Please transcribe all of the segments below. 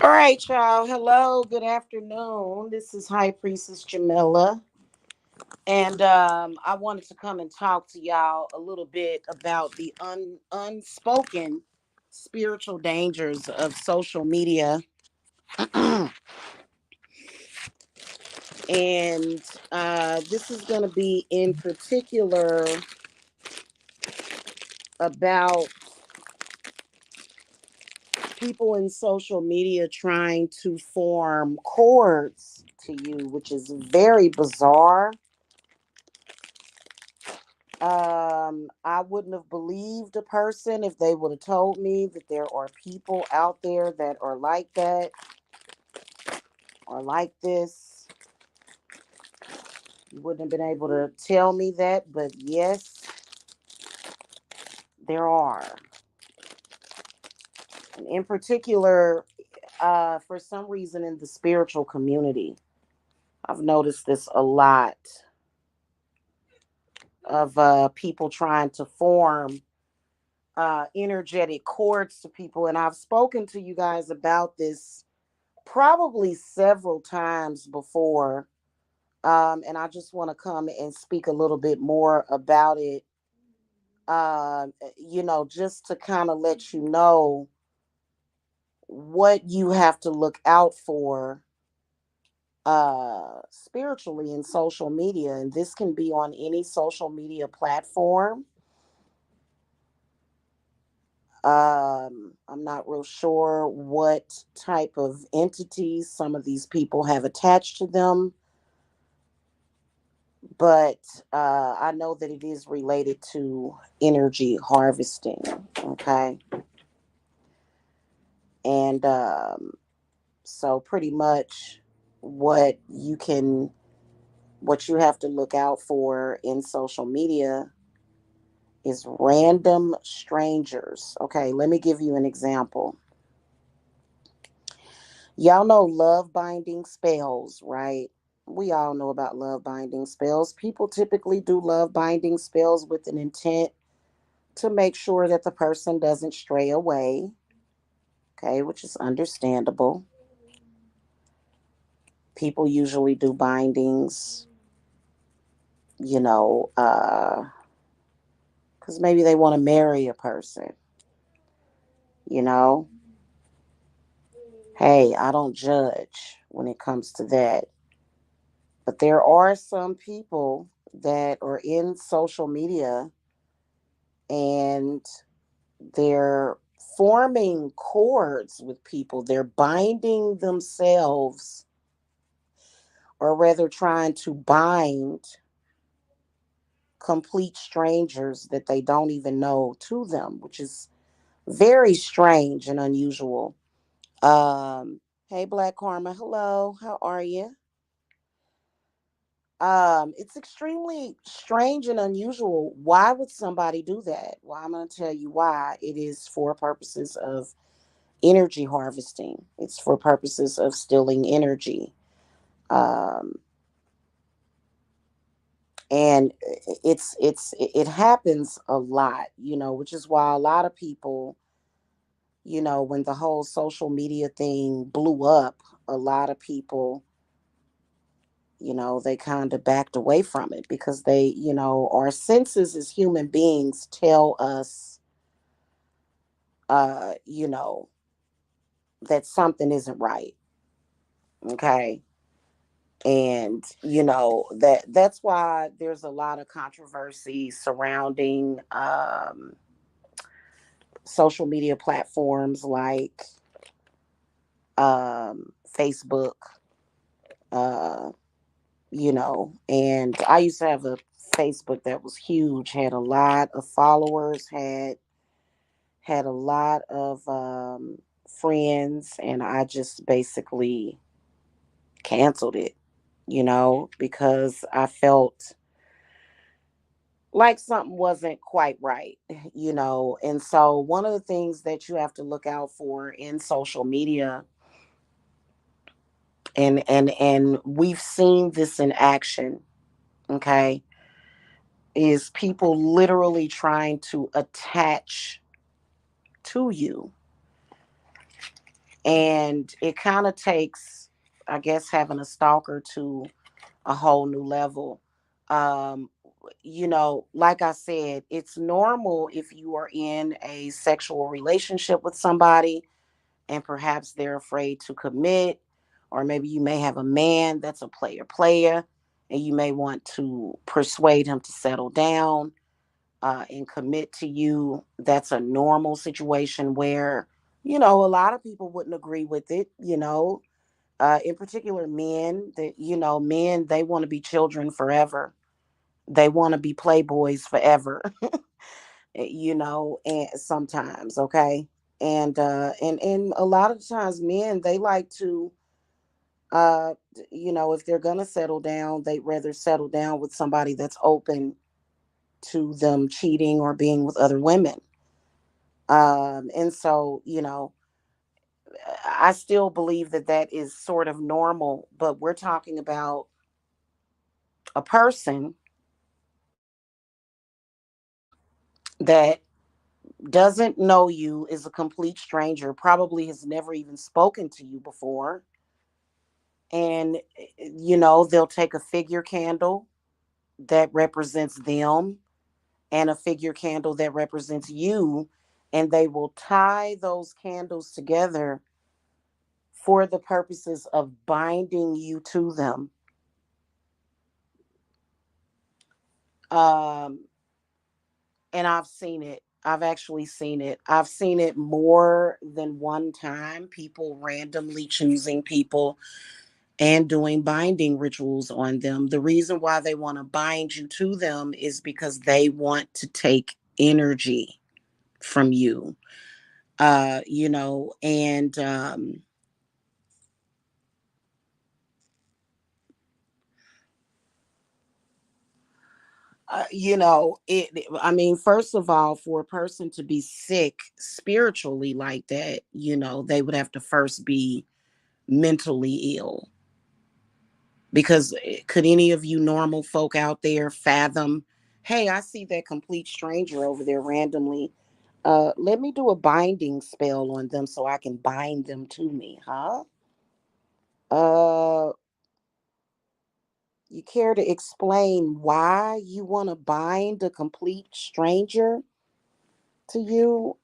All right, y'all. Hello, good afternoon. This is High Priestess Jamila, and I wanted to come and talk to y'all a little bit about the unspoken spiritual dangers of social media, and this is going to be in particular about people in social media trying to form cords to you, which is very bizarre. I wouldn't have believed a person if they would have told me that there are people out there that are like that or like this. You wouldn't have been able to tell me that, but yes, there are. And in particular, for some reason in the spiritual community, I've noticed this a lot of people trying to form energetic cords to people. And I've spoken to you guys about this probably several times before. And I just want to come and speak a little bit more about it, just to kind of let you know what you have to look out for spiritually in social media. And this can be on any social media platform. I'm not real sure what type of entities some of these people have attached to them, but I know that it is related to energy harvesting. Okay. And so, pretty much, what you can, what you have to look out for in social media is random strangers. Okay. Let me give you an example. Y'all know love binding spells, right? We all know about love binding spells. People typically do love binding spells with an intent to make sure that the person doesn't stray away, okay, which is understandable. People usually do bindings, you know, because maybe they want to marry a person, you know. Hey, I don't judge when it comes to that. But there are some people that are in social media and they're forming cords with people. They're binding themselves, or rather, trying to bind complete strangers that they don't even know to them, which is very strange and unusual. Hey, Black Karma, hello, how are you? It's extremely strange and unusual. Why would somebody do that? Well, I'm going to tell you why. It is for purposes of energy harvesting. It's for purposes of stealing energy. Um, and it happens a lot, which is why a lot of people, when the whole social media thing blew up, a lot of people, they kind of backed away from it because our senses as human beings tell us, uh, you know, that something isn't right. Okay. And that's why there's a lot of controversy surrounding social media platforms like Facebook, uh, and I used to have a Facebook that was huge, had a lot of followers, had a lot of friends, and I just basically canceled it, because I felt like something wasn't quite right, And so one of the things that you have to look out for in social media, and we've seen this in action, okay, is people literally trying to attach to you. And it kind of takes, I guess, having a stalker to a whole new level. Um, like I said, it's normal if you are in a sexual relationship with somebody and perhaps they're afraid to commit, or maybe you may have a man that's a player, and you may want to persuade him to settle down and commit to you. That's a normal situation where, a lot of people wouldn't agree with it. In particular, men, that, men, they want to be children forever. They want to be playboys forever, and sometimes, okay. And a lot of times men, they like to, if they're gonna settle down, they'd rather settle down with somebody that's open to them cheating or being with other women. And so, I still believe that that is sort of normal, but we're talking about a person that doesn't know you, is a complete stranger, probably has never even spoken to you before. And, they'll take a figure candle that represents them and a figure candle that represents you, and they will tie those candles together for the purposes of binding you to them. Um, and I've seen it. I've actually seen it. I've seen it more than one time. People randomly choosing people and doing binding rituals on them. The reason why they want to bind you to them is because they want to take energy from you. And I mean, first of all, for a person to be sick spiritually like that, they would have to first be mentally ill. Because could any of you normal folk out there fathom, hey, I see that complete stranger over there randomly. Let me do a binding spell on them so I can bind them to me, huh? Uh, you care to explain why you want to bind a complete stranger to you?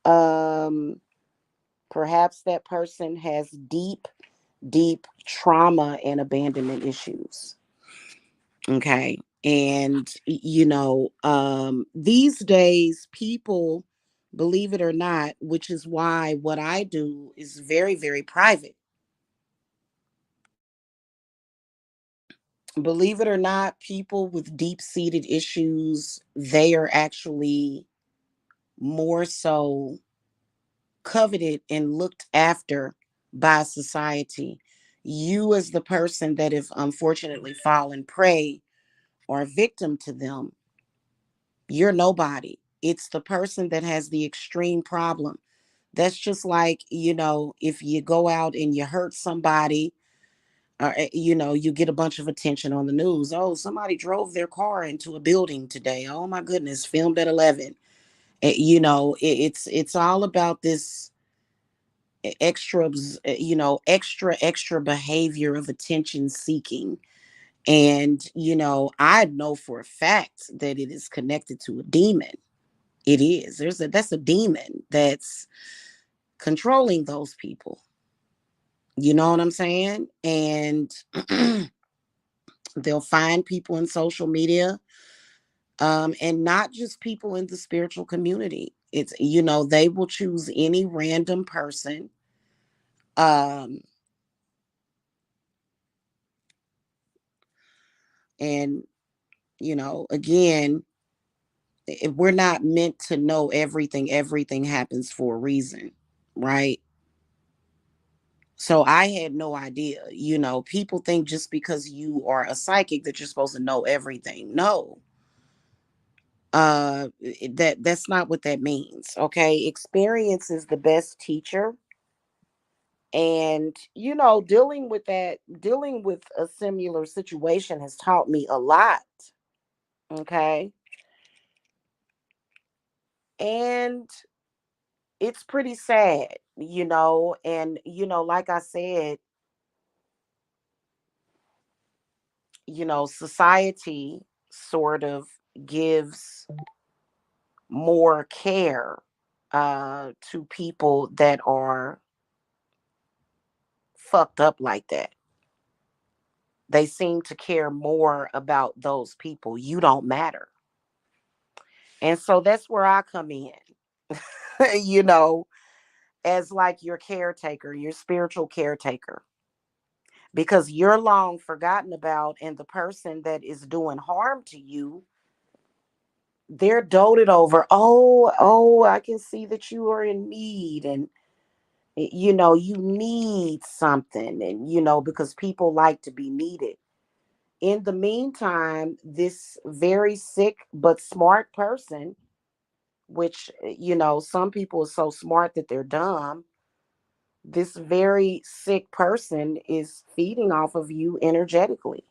Perhaps that person has deep, deep trauma and abandonment issues. Okay. And, these days, people, believe it or not, which is why what I do is very, very private. Believe it or not, people with deep seated issues, they are actually more so coveted and looked after by society. You, as the person that have unfortunately fallen prey or victim to them, you're nobody. It's the person that has the extreme problem. That's just like, if you go out and you hurt somebody, or, you get a bunch of attention on the news. Oh, somebody drove their car into a building today. Oh my goodness, filmed at 11. It's all about this extra, extra behavior of attention seeking. And, I know for a fact that it is connected to a demon. It is. That's a demon that's controlling those people. You know what I'm saying? And they'll find people in social media, and not just people in the spiritual community. It's, they will choose any random person. Um, and, again, if we're not meant to know everything, everything happens for a reason, right? So I had no idea. People think just because you are a psychic that you're supposed to know everything. No. That's not what that means. Okay? Experience is the best teacher. And dealing with a similar situation has taught me a lot. Okay? And it's pretty sad. And like I said, society sort of gives more care to people that are fucked up like that. They seem to care more about those people. You don't matter. And so that's where I come in, you know, as like your caretaker, your spiritual caretaker, because you're long forgotten about, and the person that is doing harm to you, they're doted over. Oh, I can see that you are in need, and you need something, and because people like to be needed. In the meantime, this very sick but smart person, which some people are so smart that they're dumb, this very sick person is feeding off of you energetically.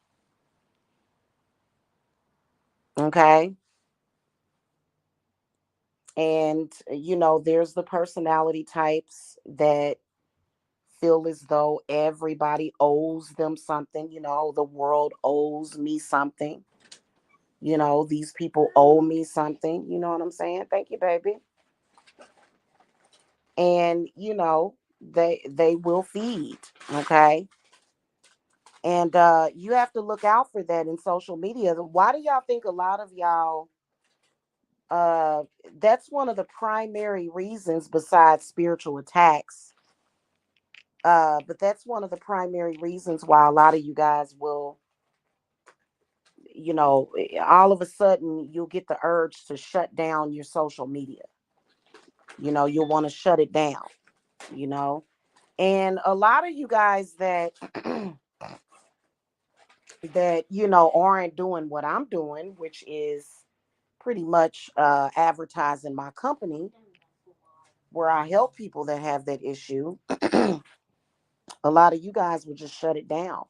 Okay. And there's the personality types that feel as though everybody owes them something. The world owes me something. These people owe me something. You know what I'm saying? Thank you, baby. And they will feed. Okay. And you have to look out for that in social media. Why do y'all think a lot of y'all, uh that's one of the primary reasons, besides spiritual attacks, but that's one of the primary reasons why a lot of you guys will, all of a sudden you'll get the urge to shut down your social media. You'll want to shut it down, you know. And a lot of you guys that aren't doing what I'm doing, which is pretty much advertising my company, where I help people that have that issue. A lot of you guys would just shut it down.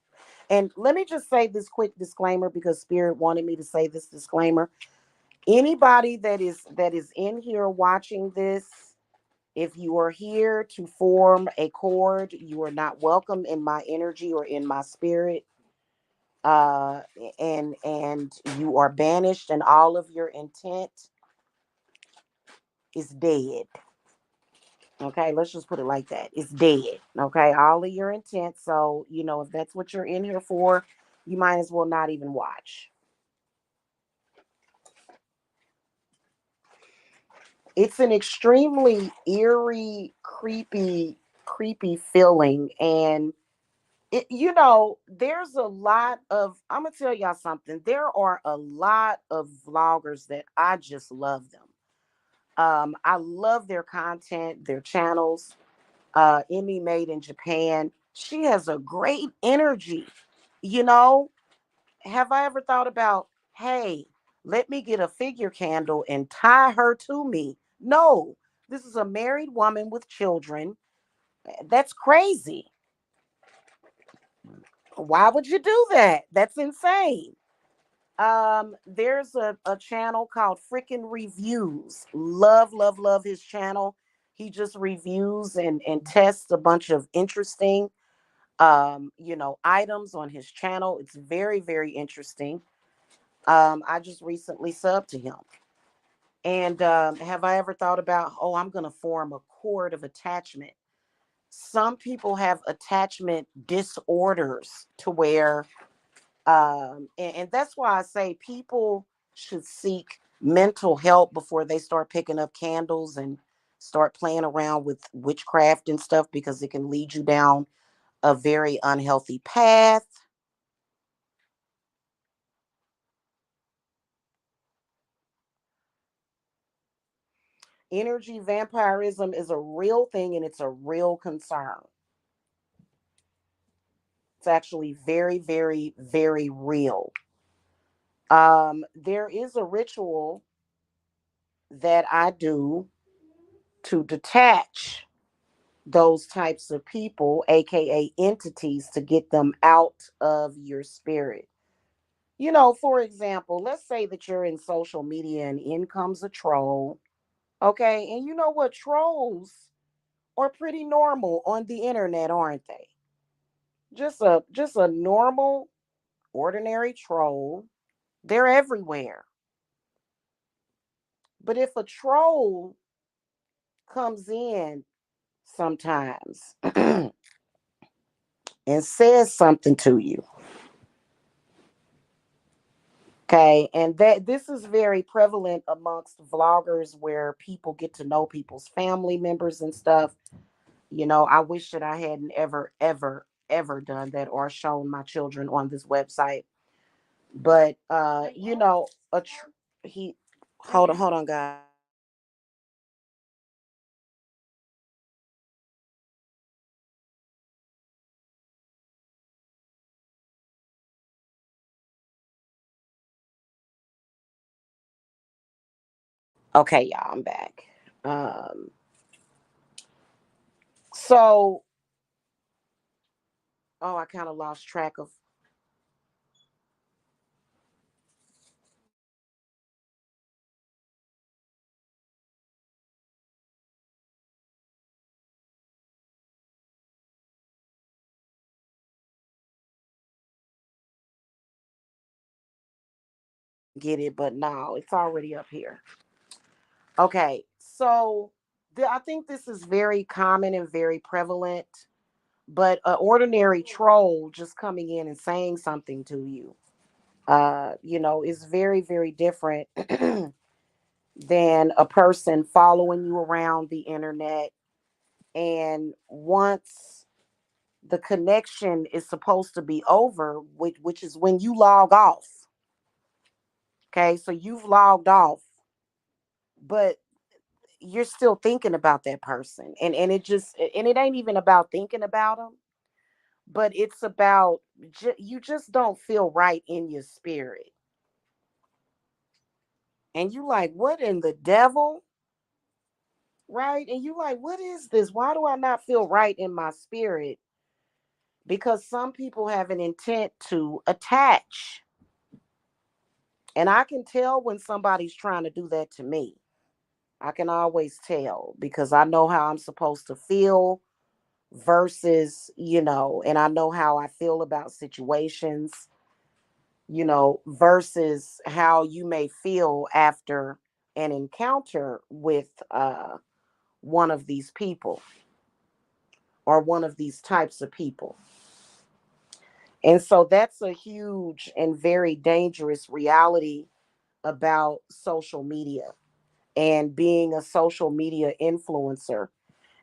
And let me just say this quick disclaimer, because Spirit wanted me to say this disclaimer. Anybody that is in here watching this, if you are here to form a cord, you are not welcome in my energy or in my spirit. Uh and you are banished, and all of your intent is dead. Okay, let's just put it like that. It's dead. Okay, all of your intent. So, if that's what you're in here for, you might as well not even watch. It's an extremely eerie, creepy feeling. And there's a lot of, I'm gonna tell y'all something. There are a lot of vloggers that I just love them. I love their content, their channels. Emmy Made in Japan. She has a great energy. You know, have I ever thought about, hey, let me get a figure candle and tie her to me? No, this is a married woman with children. That's crazy. Why would you do that? That's insane. There's a channel called Freaking Reviews. Love his channel. He just reviews and tests a bunch of interesting items on his channel. It's very, very interesting. I just recently subbed to him. And have I ever thought about, oh, I'm going to form a cord of attachment? Some people have attachment disorders to where, and that's why I say people should seek mental help before they start picking up candles and start playing around with witchcraft and stuff, because it can lead you down a very unhealthy path. Energy vampirism is a real thing, and it's a real concern. It's actually very, very, very real. There is a ritual that I do to detach those types of people, aka entities, to get them out of your spirit. For example, let's say that you're in social media and in comes a troll. Okay, and you know what? Trolls are pretty normal on the internet, aren't they? Just a normal, ordinary troll. They're everywhere. But if a troll comes in sometimes and says something to you, okay, and that this is very prevalent amongst vloggers where people get to know people's family members and stuff. I wish that I hadn't ever done that or shown my children on this website. But a he hold on, guys. Okay, y'all, I'm back. Um, so I kind of lost track of. Get it, but no, it's already up here. Okay, so I think this is very common and very prevalent, but an ordinary troll just coming in and saying something to you, is very, very different than a person following you around the internet. And once the connection is supposed to be over, which is when you log off. Okay, so you've logged off, but you're still thinking about that person, and it ain't even about thinking about them, but it's about you just don't feel right in your spirit, and you like, what in the devil, right? And you like, what is this? Why do I not feel right in my spirit? Because some people have an intent to attach, and I can tell when somebody's trying to do that to me. I can always tell because I know how I'm supposed to feel versus, and I know how I feel about situations, versus how you may feel after an encounter with one of these people or one of these types of people. And so that's a huge and very dangerous reality about social media and being a social media influencer.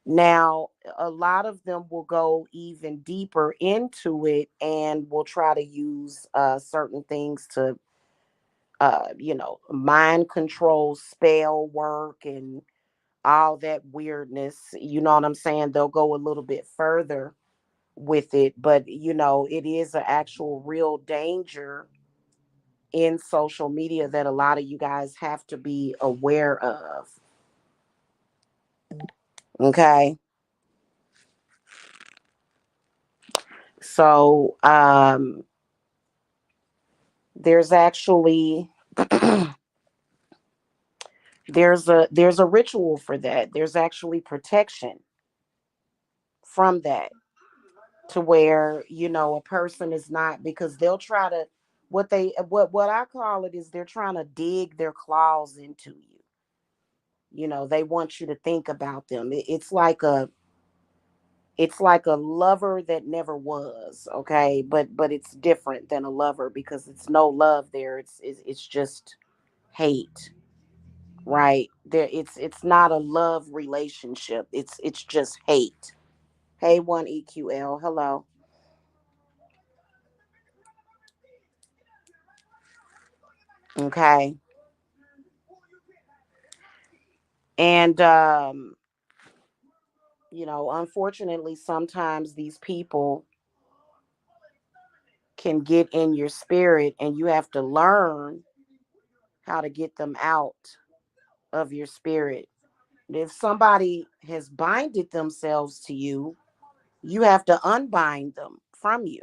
Now, a lot of them will go even deeper into it and will try to use certain things to, mind control, spell work, and all that weirdness. You know what I'm saying? They'll go a little bit further with it, but it is an actual real danger in social media that a lot of you guys have to be aware of. Okay. So, there's actually there's a ritual for that. There's actually protection from that, to where a person is not, because they'll try to, what I call it is, they're trying to dig their claws into you. They want you to think about them. It's like a lover that never was, okay, but it's different than a lover because it's no love there. It's just hate, right there. It's not a love relationship. It's just hate. Hey, 1EQL, hello. Okay. And unfortunately, sometimes these people can get in your spirit, and you have to learn how to get them out of your spirit. If somebody has binded themselves to you, you have to unbind them from you.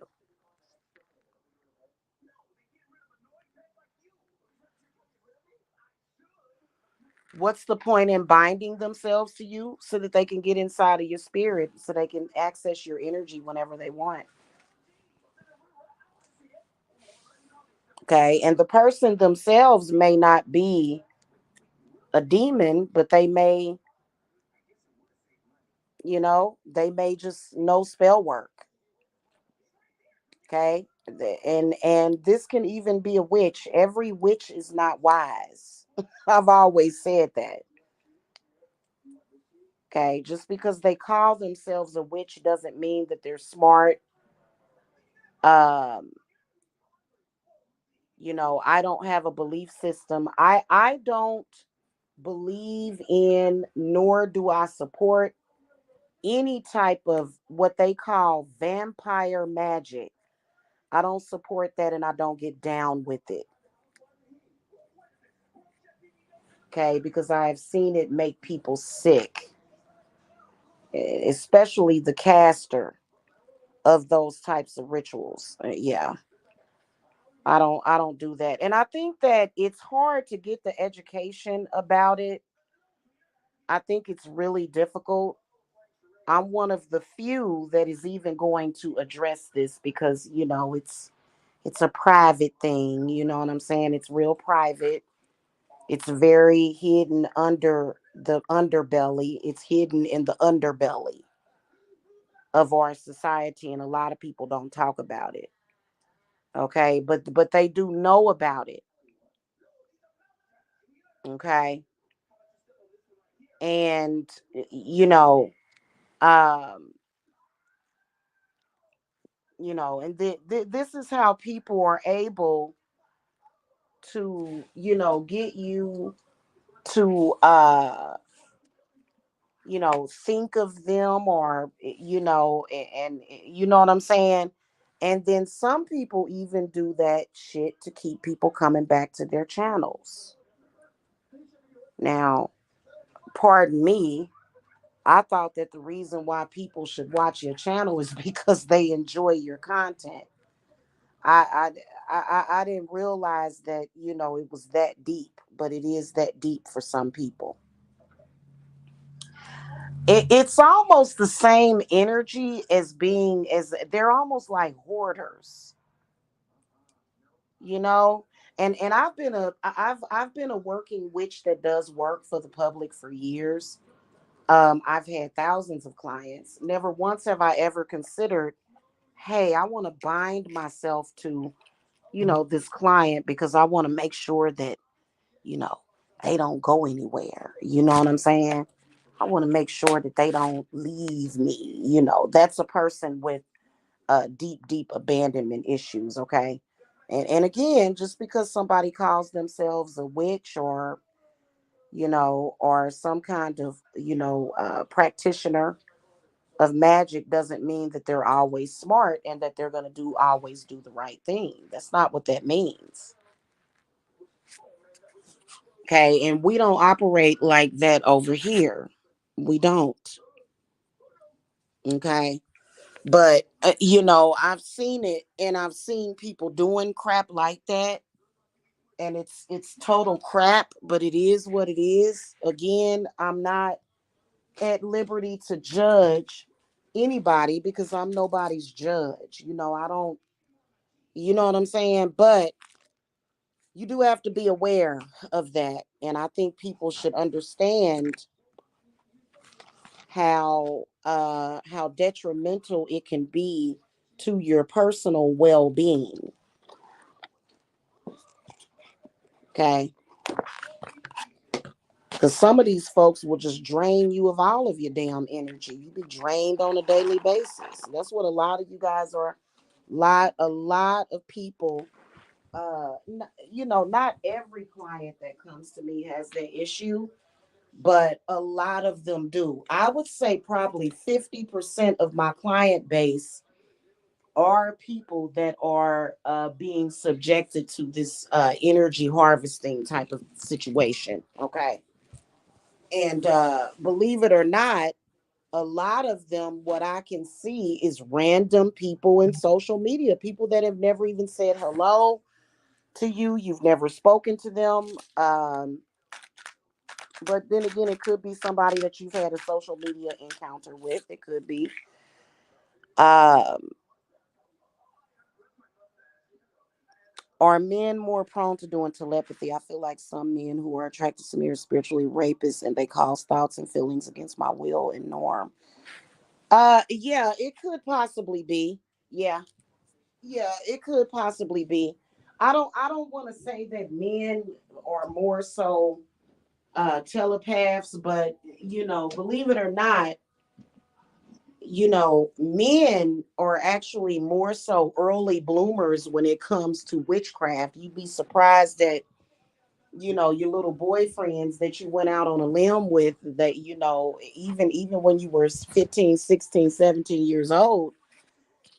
What's the point in binding themselves to you so that they can get inside of your spirit, so they can access your energy whenever they want? Okay. And the person themselves may not be a demon, but they may, they may just know spell work. Okay. And this can even be a witch. Every witch is not wise. I've always said that. Okay. Just because they call themselves a witch doesn't mean that they're smart. Um, I don't have a belief system. I don't believe in, nor do I support any type of what they call vampire magic. I don't support that, and I don't get down with it. Okay, because I've seen it make people sick, especially the caster of those types of rituals. Yeah, I don't do that. And I think that it's hard to get the education about it. I think it's really difficult. I'm one of the few that is even going to address this because, it's a private thing, you know what I'm saying? It's real private. It's very hidden under the underbelly. It's hidden in the underbelly of our society, and a lot of people don't talk about it. Okay, but they do know about it. Okay, and um, and this is how people are able to, get you to think of them, or you know what I'm saying. And then some people even do that shit to keep people coming back to their channels. Now, pardon me, I thought that the reason why people should watch your channel is because they enjoy your content. I didn't realize that, it was that deep, but it is that deep for some people. It's almost the same energy as being, as they're almost like hoarders, you know. And I've been a working witch that does work for the public for years. I've had thousands of clients. Never once have I ever considered, hey, I want to bind myself to, this client because I want to make sure that, you know, they don't go anywhere. You know what I'm saying? I want to make sure that they don't leave me. That's a person with deep, deep abandonment issues. Okay. And again, just because somebody calls themselves a witch, or some kind of, practitioner of magic, doesn't mean that they're always smart and that they're going to always do the right thing. That's not what that means. Okay. And we don't operate like that over here. We don't. Okay. But, I've seen it, and I've seen people doing crap like that. And it's total crap, but it is what it is. Again, I'm not at liberty to judge anybody because I'm nobody's judge. I don't, you know what I'm saying? But you do have to be aware of that. And I think people should understand how detrimental it can be to your personal well-being. Okay. Because some of these folks will just drain you of all of your damn energy. You be drained on a daily basis. That's what a lot of you guys are. A lot of people. Not every client that comes to me has that issue, but a lot of them do. I would say probably 50% of my client base are people that are being subjected to this energy harvesting type of situation. Okay. And believe it or not, a lot of them, what I can see is random people in social media, people that have never even said hello to you. You've never spoken to them. But then again, it could be somebody that you've had a social media encounter with. It could be. Um, are men more prone to doing telepathy? I feel like some men who are attracted to me are spiritually rapists and they cause thoughts and feelings against my will and norm. Yeah, it could possibly be. Yeah, yeah, it could possibly be. I don't want to say that men are more so telepaths, but believe it or not, men are actually more so early bloomers when it comes to witchcraft. You'd be surprised that, your little boyfriends that you went out on a limb with, that, even when you were 15, 16, 17 years old,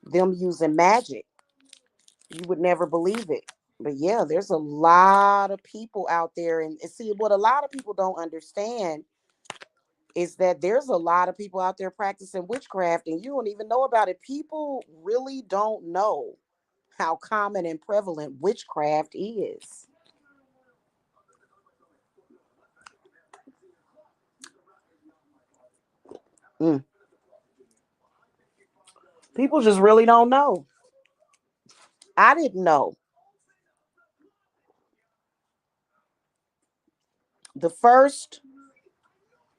them using magic. You would never believe it. But yeah, there's a lot of people out there. And see, what a lot of people don't understand is that there's a lot of people out there practicing witchcraft and you don't even know about it. People really don't know how common and prevalent witchcraft is. Mm. People just really don't know. I didn't know. The first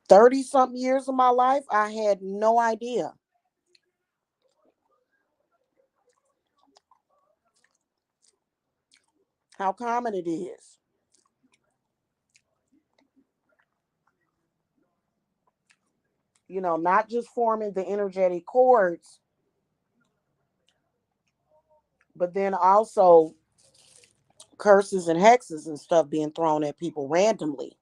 30 something years of my life, I had no idea how common it is. Not just forming the energetic cords, but then also curses and hexes and stuff being thrown at people randomly.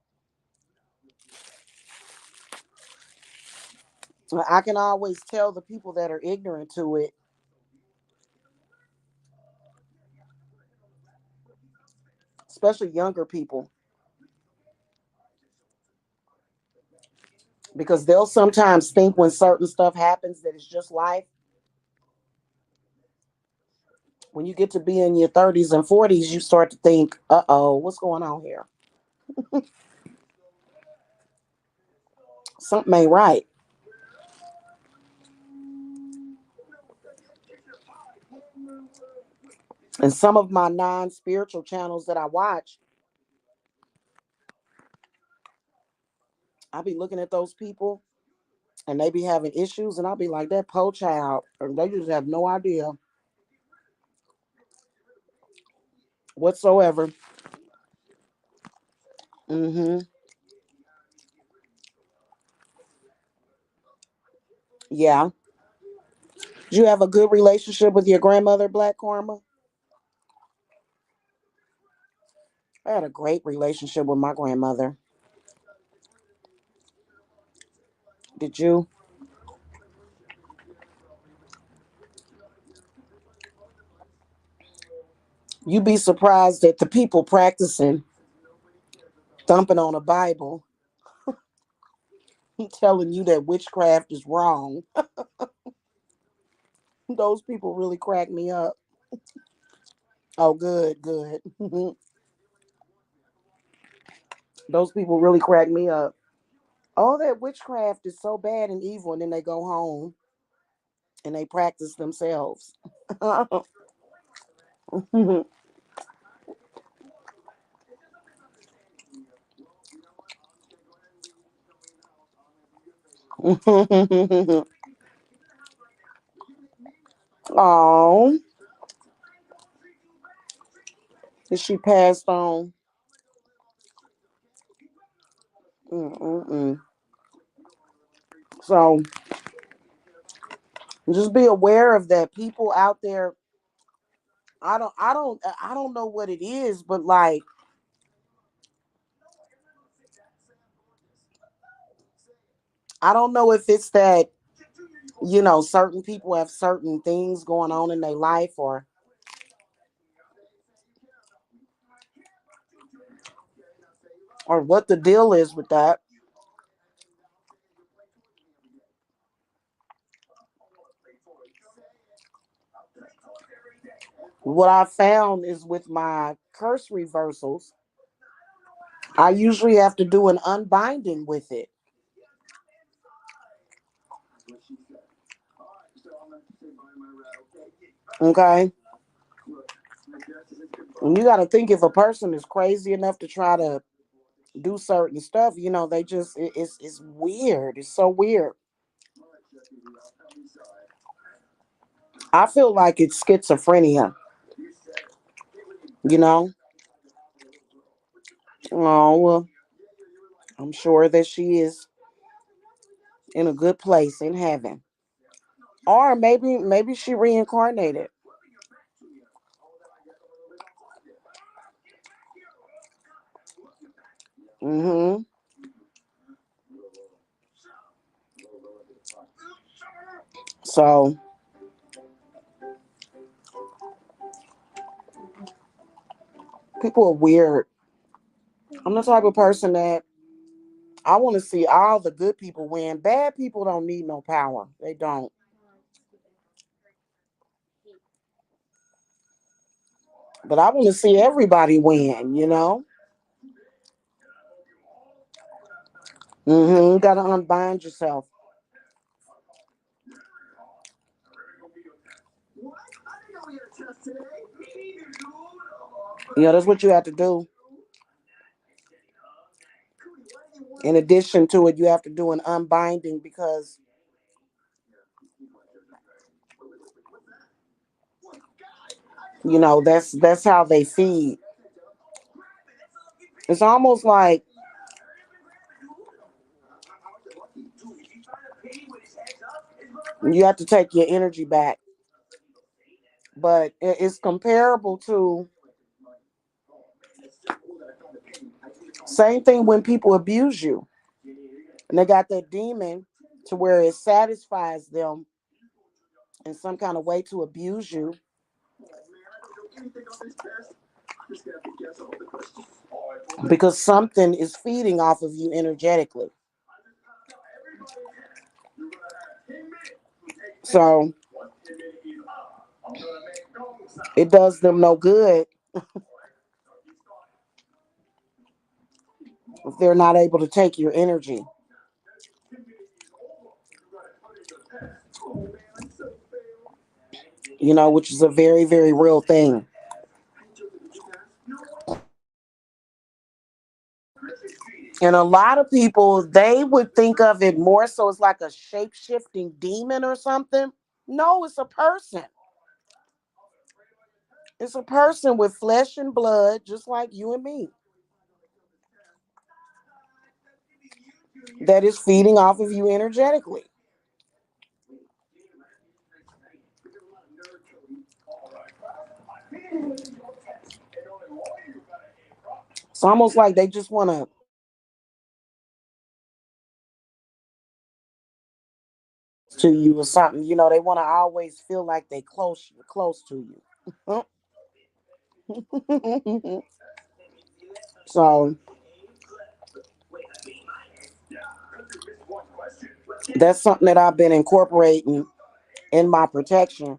I can always tell the people that are ignorant to it, especially younger people, because they'll sometimes think when certain stuff happens that it's just life. When you get to be in your 30s and 40s, you start to think, uh-oh, what's going on here? Something ain't right. And some of my non-spiritual channels that I watch, I'll be looking at those people and they be having issues and I'll be like, that po child, or they just have no idea whatsoever. Mm-hmm. Yeah. Did you have a good relationship with your grandmother, Black Karma? I had a great relationship with my grandmother. Did you? You'd be surprised at the people practicing thumping on a Bible, telling you that witchcraft is wrong. Those people really crack me up. Oh, good, good. Those people really crack me up. Oh, that witchcraft is so bad and evil, and then they go home and they practice themselves. Oh, she passed on. Mm-mm-mm. So just be aware of that. People out there, I don't know what it is, but like, I don't know if it's that, certain people have certain things going on in their life, or what the deal is with that. What I found is with my curse reversals, I usually have to do an unbinding with it. Okay. And you got to think, if a person is crazy enough to try to do certain stuff, they just, it's weird. It's so weird. I feel like it's schizophrenia, you know? Oh, well, I'm sure that she is in a good place in heaven. Or maybe she reincarnated. Mm-hmm. So people are weird. I'm the type of person that I want to see all the good people win. Bad people don't need no power. They don't. But I want to see everybody win. Mm-hmm. You gotta unbind yourself. That's what you have to do. In addition to it, you have to do an unbinding because that's how they feed. It's almost like you have to take your energy back. But it's comparable to same thing when people abuse you. And they got that demon to where it satisfies them in some kind of way to abuse you because something is feeding off of you energetically. So it does them no good if they're not able to take your energy, which is a very, very real thing. And a lot of people, they would think of it more so as like a shape shifting demon or something. No, it's a person. It's a person with flesh and blood, just like you and me, that is feeding off of you energetically. It's almost like they just want to you or something. They want to always feel like they close to you. So that's something that I've been incorporating in my protection.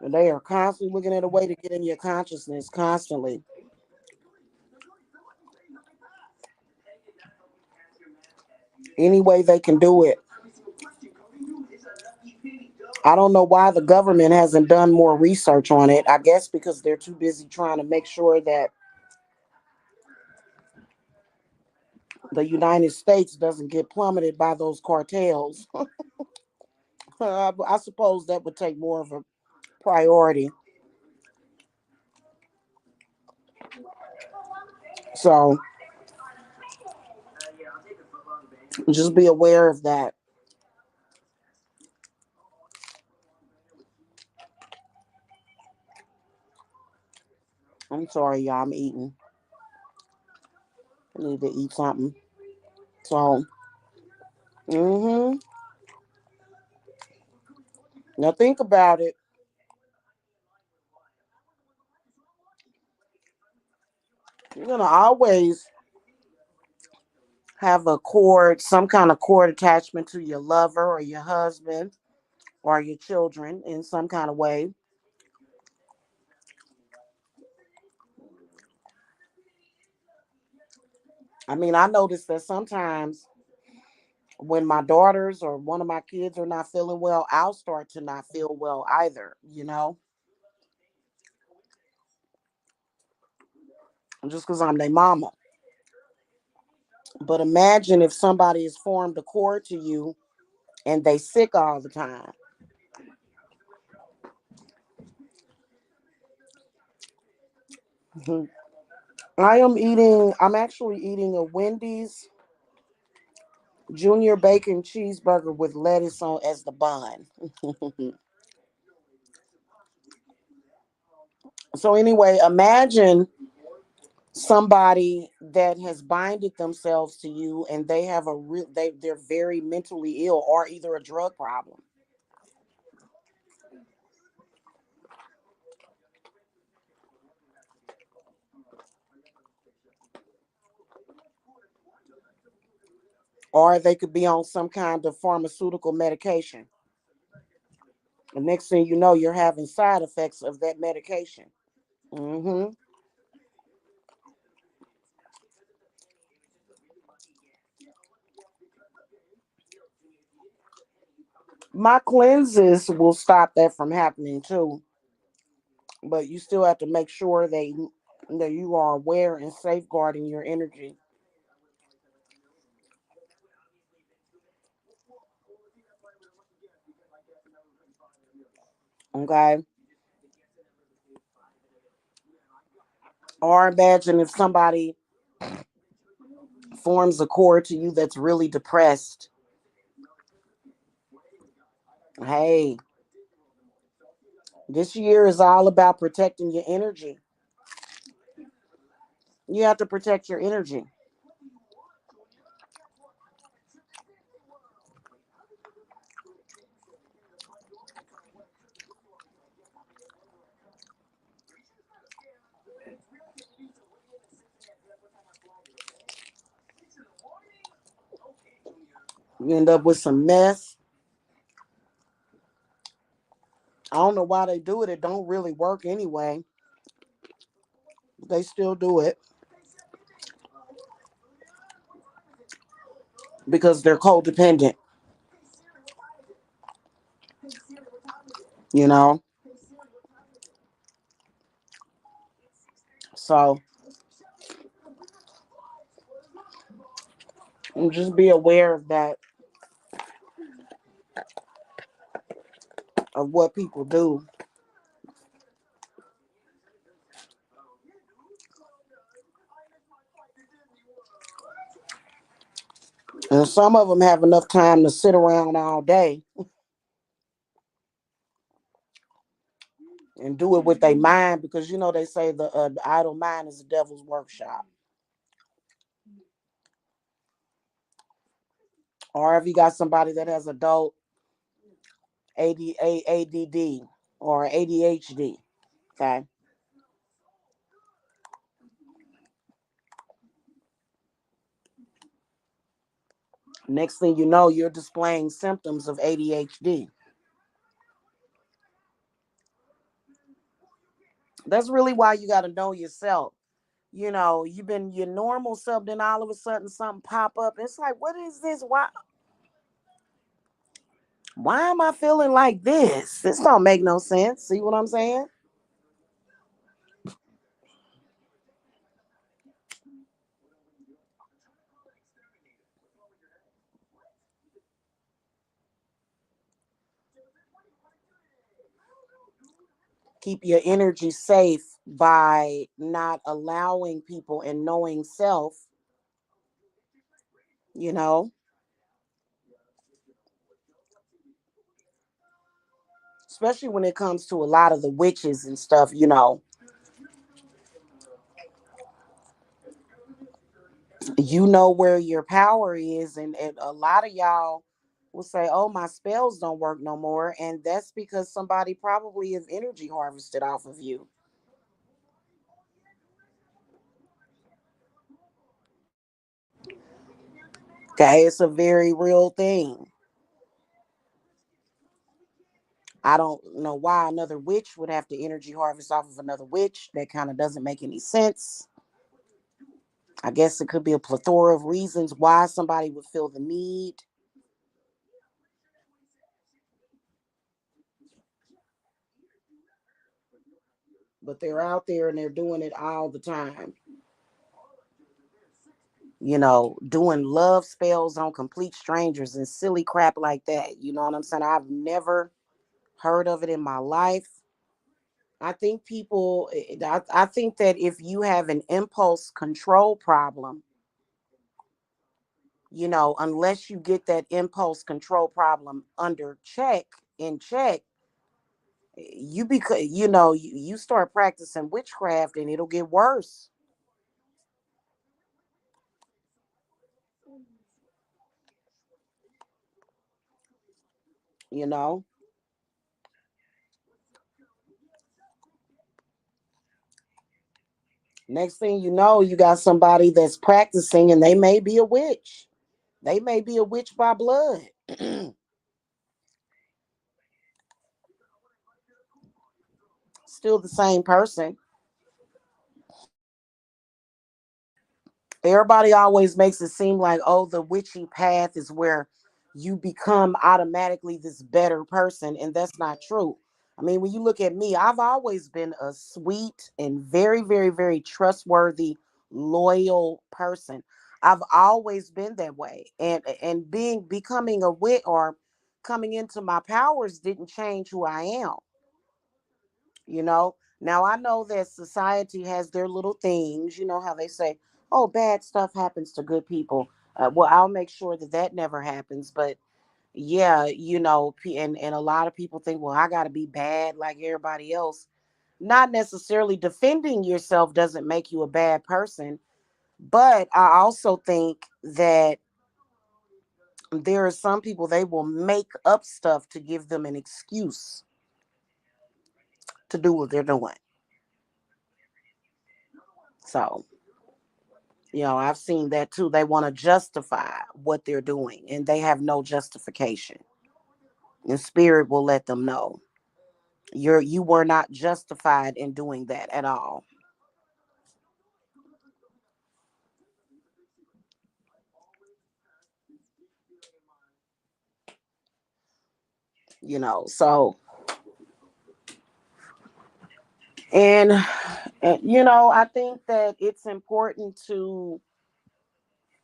And they are constantly looking at a way to get in your consciousness constantly. Any way they can do it. I don't know why the government hasn't done more research on it. I guess because they're too busy trying to make sure that the United States doesn't get plummeted by those cartels. I suppose that would take more of a priority. So just be aware of that. I'm sorry, y'all. I'm eating. I need to eat something. So, hmm now think about it. You're gonna always have a cord, some kind of cord attachment to your lover or your husband or your children in some kind of way. I mean, I noticed that sometimes when my daughters or one of my kids are not feeling well, I'll start to not feel well either, just because I'm their mama. But imagine if somebody has formed a cord to you and they sick all the time. Mhm. I'm actually eating a Wendy's junior bacon cheeseburger with lettuce on as the bun. So anyway, imagine somebody that has binded themselves to you and they have they're very mentally ill or either a drug problem, or they could be on some kind of pharmaceutical medication. The next thing you know, you're having side effects of that medication. Hmm. My cleanses will stop that from happening too, but you still have to make sure that you are aware and safeguarding your energy. Okay. Or imagine if somebody forms a cord to you that's really depressed. Hey, this year is all about protecting your energy. You have to protect your energy. You end up with some mess. I don't know why they do it. It don't really work anyway. They still do it because they're codependent, you know? So just be aware of that, of what people do. And some of them have enough time to sit around all day and do it with their mind because, they say the idle mind is the devil's workshop. Or if you got somebody that has adult ADD or ADHD, okay? Next thing you know, you're displaying symptoms of ADHD. That's really why you got to know yourself. You've been your normal self, then all of a sudden something pop up. It's like, what is this? Why am I feeling like this? This don't make no sense. See what I'm saying? Keep your energy safe by not allowing people and knowing self, you know, especially when it comes to a lot of the witches and stuff, you know where your power is, and a lot of y'all will say, oh, my spells don't work no more, and that's because somebody probably has energy harvested off of you. Okay, it's a very real thing. I don't know why another witch would have to energy harvest off of another witch. That kind of doesn't make any sense. I guess it could be a plethora of reasons why somebody would feel the need, but they're out there and they're doing it all the time. Doing love spells on complete strangers and silly crap like that. You know what I'm saying? I've never heard of it in my life. I think I think that if you have an impulse control problem, unless you get that impulse control problem in check, you start practicing witchcraft and it'll get worse. You know, next thing you know, you got somebody that's practicing and they may be a witch. They may be a witch by blood. Still the same person. Everybody always makes it seem like, oh, the witchy path is where you become automatically this better person, and that's not true. I mean, when you look at me, I've always been a sweet and very, very, very trustworthy, loyal person. I've always been that way, and becoming a wit or coming into my powers didn't change who I am. you know Now I know that society has their little things, how they say, oh, bad stuff happens to good people. Well, I'll make sure that that never happens. But yeah, and a lot of people think, well, I got to be bad like everybody else. Not necessarily. Defending yourself doesn't make you a bad person, but I also think that there are some people, they will make up stuff to give them an excuse to do what they're doing. So I've seen that too. They want to justify what they're doing and they have no justification. And spirit will let them know you were not justified in doing that at all. So and, I think that it's important to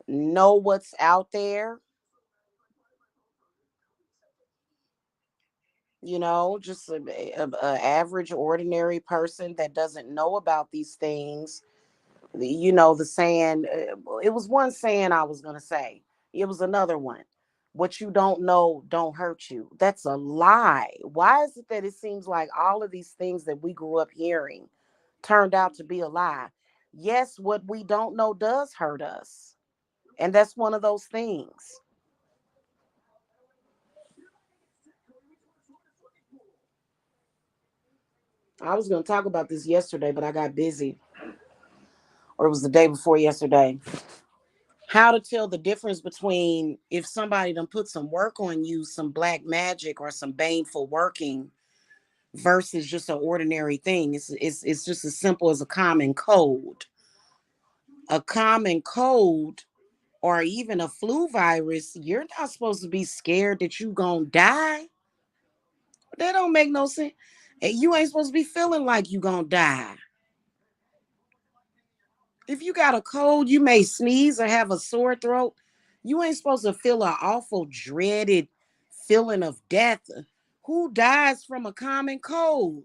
know what's out there, just a average ordinary person that doesn't know about these things. The saying, it was one saying I was going to say, it was another one. What you don't know don't hurt you. That's a lie. Why is it that it seems like all of these things that we grew up hearing turned out to be a lie? Yes, what we don't know does hurt us. And that's one of those things. I was going to talk about this yesterday, but I got busy, or it was the day before yesterday. How to tell the difference between if somebody done put some work on you, some black magic or some baneful working, versus just an ordinary thing. It's just as simple as a common cold. A common cold or even a flu virus, you're not supposed to be scared that you gonna die. That don't make no sense. And you ain't supposed to be feeling like you gonna die. If you got a cold, you may sneeze or have a sore throat. You ain't supposed to feel an awful, dreaded feeling of death. Who dies from a common cold?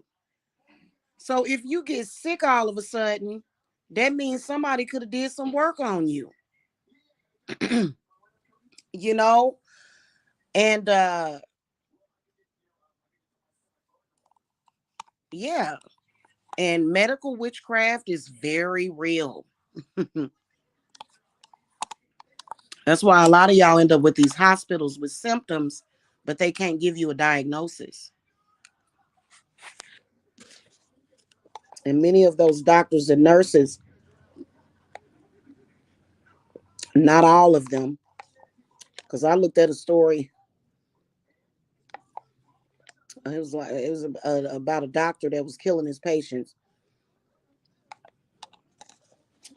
So if you get sick all of a sudden, that means somebody could have did some work on you. you know? And yeah, and medical witchcraft is very real. That's why a lot of y'all end up with these hospitals with symptoms, but they can't give you a diagnosis. And many of those doctors and nurses, not all of them, because I looked at a story. It was about a doctor that was killing his patients.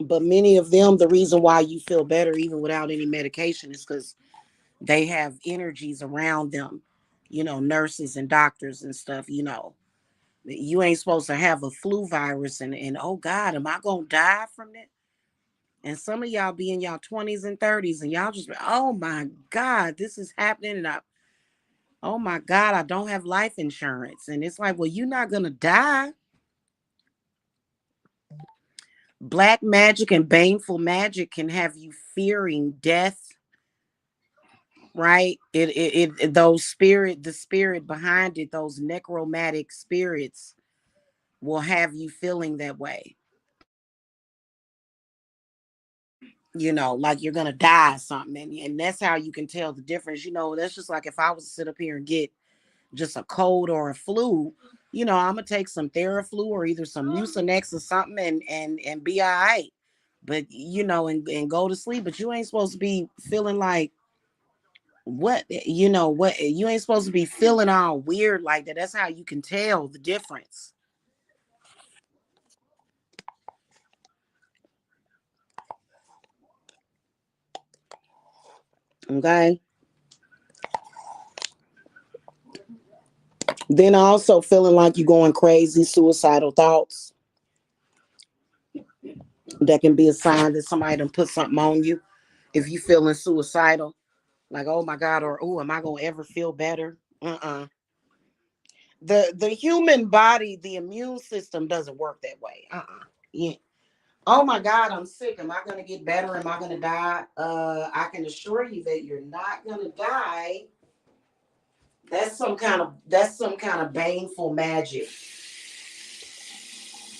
But many of them, the reason why you feel better even without any medication is because they have energies around them, nurses and doctors and stuff, You ain't supposed to have a flu virus and oh God, am I gonna die from it? And some of y'all be in y'all 20s and 30s and y'all just, oh my God, this is happening. And oh my God, I don't have life insurance. And it's like, well, you're not gonna die. Black magic and baneful magic can have you fearing death, right? Those the spirit behind it, those necromantic spirits will have you feeling that way. Like you're gonna die or something. And that's how you can tell the difference. That's just like if I was to sit up here and get just a cold or a flu, I'm gonna take some Theraflu or either some Mucinex or something and be all right. But and go to sleep. But you ain't supposed to be feeling like what you ain't supposed to be feeling all weird like that. That's how you can tell the difference. Okay. Then also feeling like you're going crazy, suicidal thoughts. That can be a sign that somebody done put something on you. If you feeling suicidal, like oh my God, or oh, am I gonna ever feel better? The human body, the immune system doesn't work that way. Yeah. Oh my God, I'm sick. Am I gonna get better? Am I gonna die? I can assure you that you're not gonna die. That's some kind of baneful magic,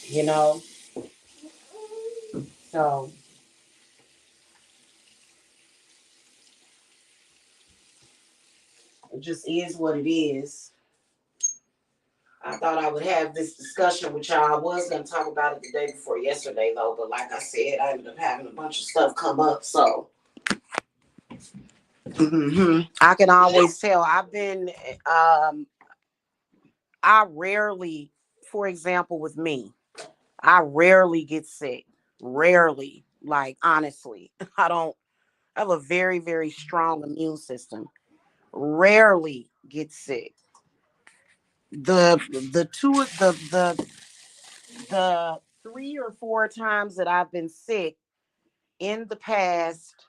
you know. So it just is what it is. I thought I would have this discussion with y'all. I was gonna talk about it the day before yesterday though, but like I said, I ended up having a bunch of stuff come up. So I can always tell. I rarely, for example, with me, I rarely get sick. Rarely, like honestly, I don't. I have a very, very strong immune system. Rarely get sick. The the two the 3 or 4 times that I've been sick in the past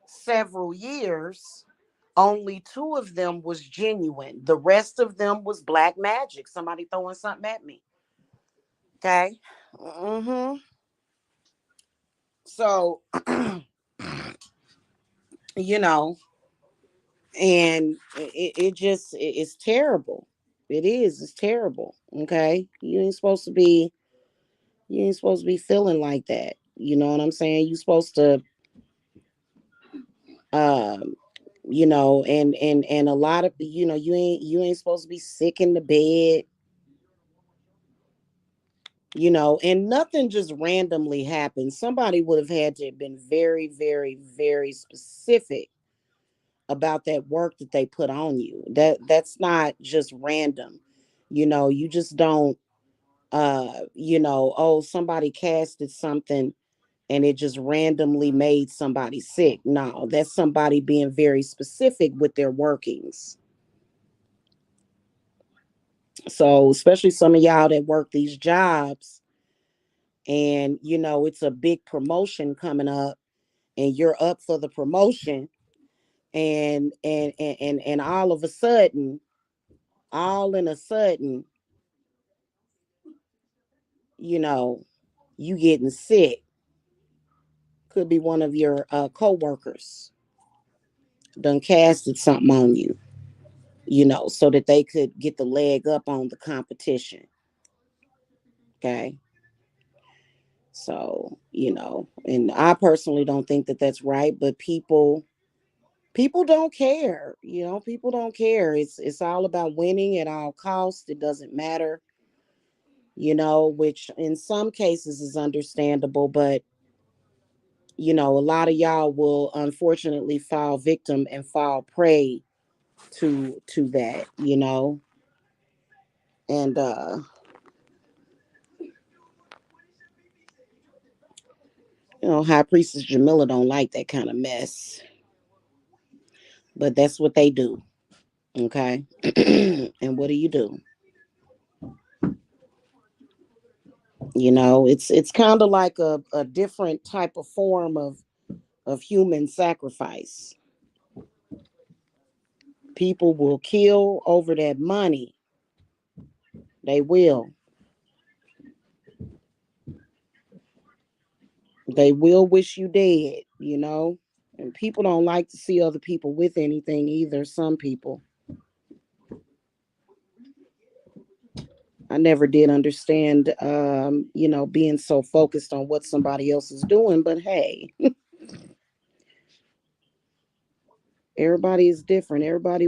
several years, only two of them was genuine. The rest of them was black magic. Somebody throwing something at me. Okay. Mm-hmm. So, you know, and it just it's terrible. It is. It's terrible. Okay. You ain't supposed to be feeling like that. You know what I'm saying? You supposed to um and a lot of you ain't supposed to be sick in the bed, and nothing just randomly happens. Somebody would have had to have been very, very, very specific about that work that they put on you. That's not just random. You just don't oh, somebody casted something and it just randomly made somebody sick. No, that's somebody being very specific with their workings. So, especially some of y'all that work these jobs and it's a big promotion coming up and you're up for the promotion and all of a sudden, all in a sudden, you know, you getting sick. Could be one of your co-workers done casted something on you, so that they could get the leg up on the competition. Okay. So, and I personally don't think that that's right, but people don't care. People don't care. It's all about winning at all costs. It doesn't matter, which in some cases is understandable, but a lot of y'all will unfortunately fall victim and fall prey to that, and High Priestess Jamila don't like that kind of mess, but that's what they do. Okay. And what do you do? It's kind of like a different type of form of human sacrifice. People will kill over that money. They will. They will wish you dead. And people don't like to see other people with anything either. Some people. I never did understand, being so focused on what somebody else is doing. But hey, everybody is different. Everybody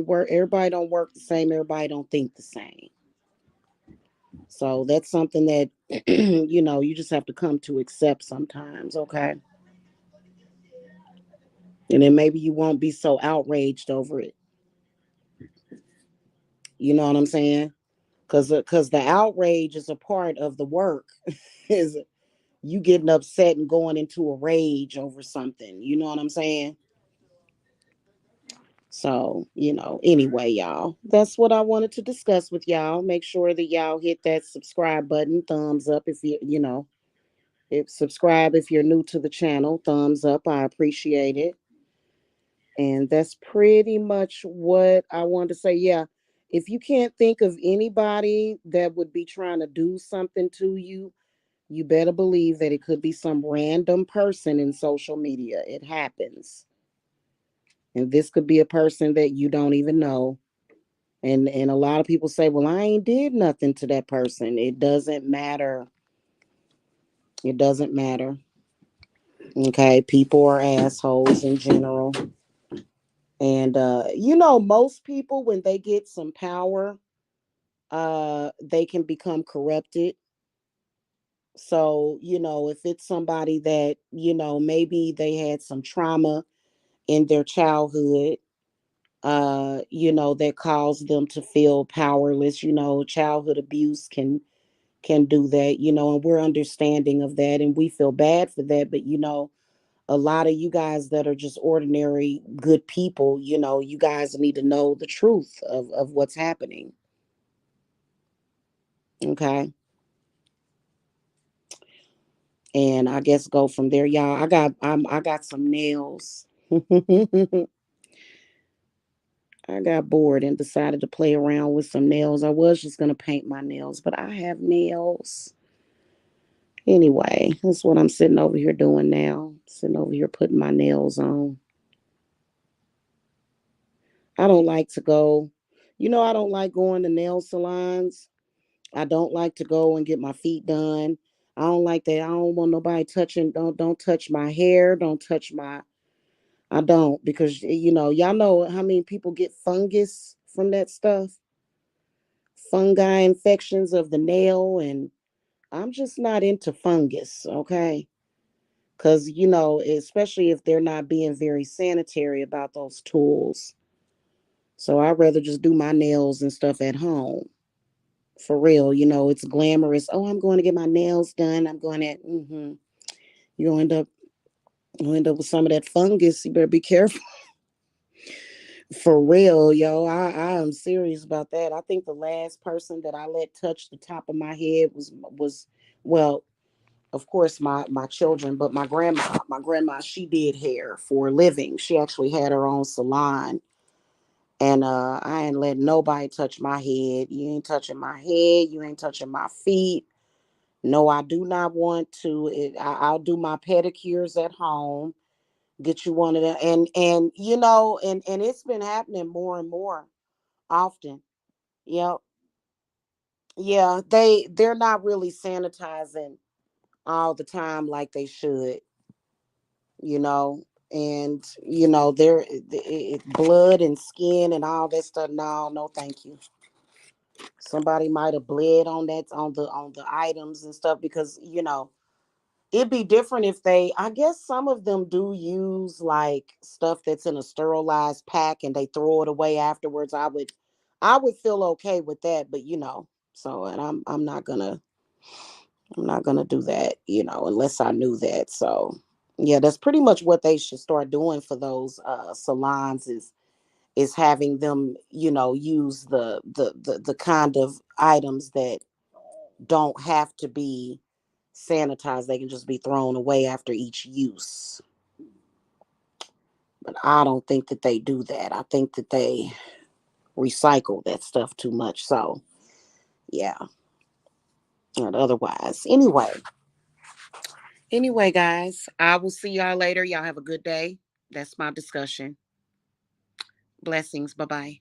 don't work the same. Everybody don't think the same. So that's something that you just have to come to accept sometimes, okay? And then maybe you won't be so outraged over it. You know what I'm saying? Because the outrage is a part of the work. Is you getting upset and going into a rage over something. You know what I'm saying? So, anyway, y'all, that's what I wanted to discuss with y'all. Make sure that y'all hit that subscribe button, thumbs up if if subscribe if you're new to the channel, thumbs up. I appreciate it. And that's pretty much what I wanted to say. Yeah. If you can't think of anybody that would be trying to do something to you, you better believe that it could be some random person in social media. It happens. And this could be a person that you don't even know. And a lot of people say, "Well, I ain't did nothing to that person." It doesn't matter. It doesn't matter. Okay, people are assholes in general. And most people when they get some power, they can become corrupted. So, if it's somebody that, maybe they had some trauma in their childhood, that caused them to feel powerless. Childhood abuse can do that, and we're understanding of that and we feel bad for that. But a lot of you guys that are just ordinary good people, you guys need to know the truth of what's happening. Okay. And I guess go from there, y'all. I got some nails. I got bored and decided to play around with some nails. I was just gonna paint my nails, but I have nails. Anyway, that's what I'm sitting over here doing now. Sitting over here putting my nails on. I don't like to go, I don't like going to nail salons. I don't like to go and get my feet done. I don't like that. I don't want nobody touching. Don't touch my hair. Don't touch my. I don't because y'all know how many people get fungus from that stuff, fungi infections of the nail, and I'm just not into fungus. Okay, because especially if they're not being very sanitary about those tools. So I'd rather just do my nails and stuff at home. For real, it's glamorous. Oh, I'm going to get my nails done. I'm going to. You end up with some of that fungus. You better be careful. For real, yo. I am serious about that. I think the last person that I let touch the top of my head was well, of course my children, but my grandma, she did hair for a living. She actually had her own salon. And I ain't let nobody touch my head. You ain't touching my head. You ain't touching my feet. No, I do not want to. I'll do my pedicures at home. Get you one of them, and and it's been happening more and more often. Yep, yeah. They're not really sanitizing all the time like they should. You know, and they're blood and skin and all that stuff. No, no, thank you. Somebody might have bled on that on the items and stuff because it'd be different if I guess some of them do use like stuff that's in a sterilized pack and they throw it away afterwards. I would feel okay with that, but so and I'm not gonna do that, unless I knew that. So Yeah, that's pretty much what they should start doing for those salons is having them, use the kind of items that don't have to be sanitized. They can just be thrown away after each use. But I don't think that they do that. I think that they recycle that stuff too much. So, yeah. And otherwise, anyway, guys, I will see y'all later. Y'all have a good day. That's my discussion. Blessings. Bye bye.